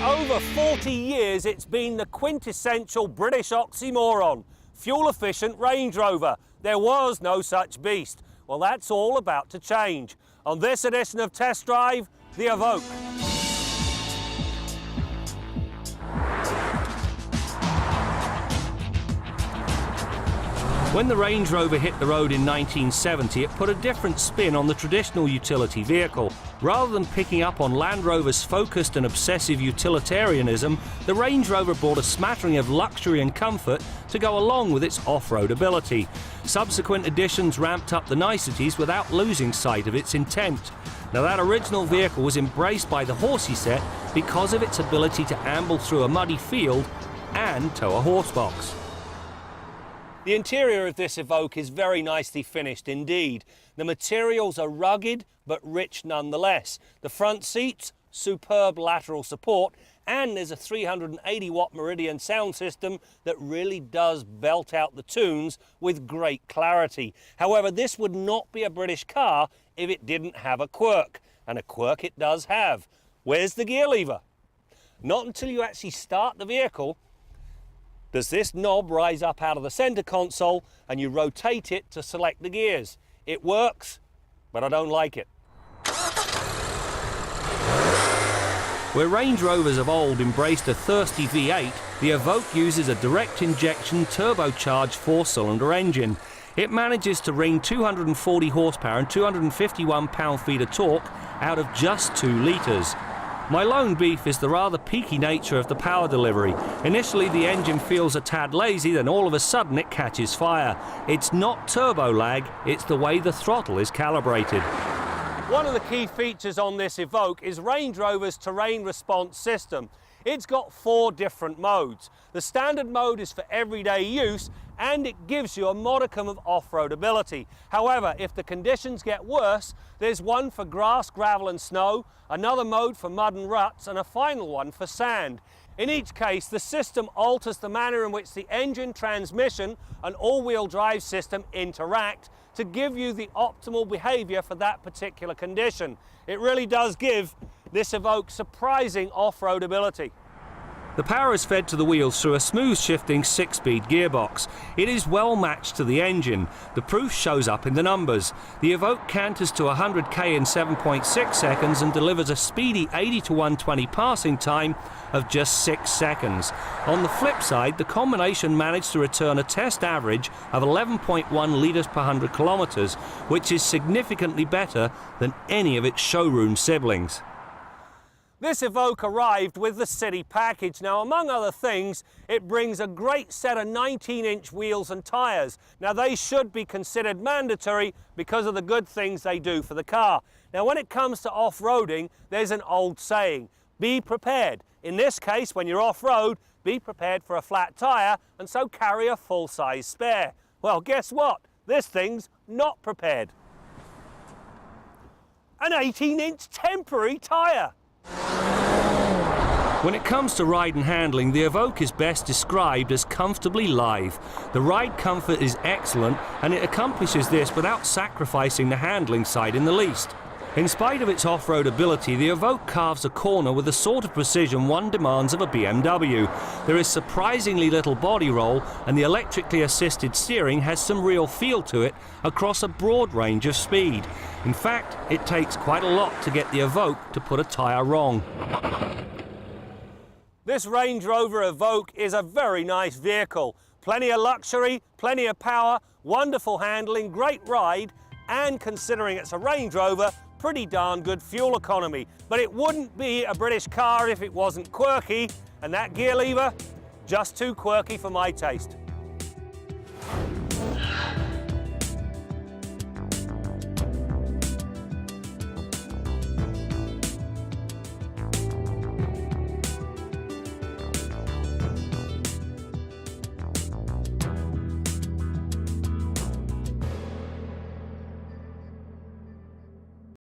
over 40 years, it's been the quintessential British oxymoron. Fuel-efficient Range Rover. There was no such beast. Well, that's all about to change. On this edition of Test Drive, the Evoque. When the Range Rover hit the road in 1970, it put a different spin on the traditional utility vehicle. Rather than picking up on Land Rover's focused and obsessive utilitarianism, the Range Rover brought a smattering of luxury and comfort to go along with its off-road ability. Subsequent editions ramped up the niceties without losing sight of its intent. Now, that original vehicle was embraced by the horsey set because of its ability to amble through a muddy field and tow a horse box. The interior of this Evoque is very nicely finished indeed. The materials are rugged but rich nonetheless. The front seats, superb lateral support, and there's a 380-watt Meridian sound system that really does belt out the tunes with great clarity. However, this would not be a British car if it didn't have a quirk, and a quirk it does have. Where's the gear lever? Not until you actually start the vehicle does this knob rise up out of the center console and you rotate it to select the gears. It works, but I don't like it. Where Range Rovers of old embraced a thirsty V8, the Evoque uses a direct injection turbocharged 4-cylinder engine. It manages to wring 240 horsepower and 251 pound-feet of torque out of just 2 litres. My lone beef is the rather peaky nature of the power delivery. Initially the engine feels a tad lazy, then all of a sudden it catches fire. It's not turbo lag, it's the way the throttle is calibrated. One of the key features on this Evoque is Range Rover's terrain response system. It's got 4 different modes. The standard mode is for everyday use and it gives you a modicum of off-road ability. However, if the conditions get worse, there's one for grass, gravel and snow, another mode for mud and ruts, and a final one for sand. In each case, the system alters the manner in which the engine, transmission and all-wheel drive system interact to give you the optimal behavior for that particular condition. It really does give this Evoque surprising off-road ability. The power is fed to the wheels through a smooth shifting 6-speed gearbox. It is well matched to the engine. The proof shows up in the numbers. The Evoque canters to 100k in 7.6 seconds and delivers a speedy 80 to 120 passing time of just 6 seconds. On the flip side, the combination managed to return a test average of 11.1 litres per 100 kilometres, which is significantly better than any of its showroom siblings. This Evoque arrived with the city package. Now, among other things, it brings a great set of 19-inch wheels and tyres. Now, they should be considered mandatory because of the good things they do for the car. Now, when it comes to off-roading, there's an old saying, be prepared. In this case, when you're off-road, be prepared for a flat tyre and so carry a full-size spare. Well, guess what? This thing's not prepared. An 18-inch temporary tyre. When it comes to ride and handling, the Evoque is best described as comfortably live. The ride comfort is excellent and it accomplishes this without sacrificing the handling side in the least. In spite of its off-road ability, the Evoque carves a corner with the sort of precision one demands of a BMW. There is surprisingly little body roll and the electrically assisted steering has some real feel to it across a broad range of speed. In fact, it takes quite a lot to get the Evoque to put a tyre wrong. This Range Rover Evoque is a very nice vehicle. Plenty of luxury, plenty of power, wonderful handling, great ride, and considering it's a Range Rover, pretty darn good fuel economy. But it wouldn't be a British car if it wasn't quirky, and that gear lever, just too quirky for my taste.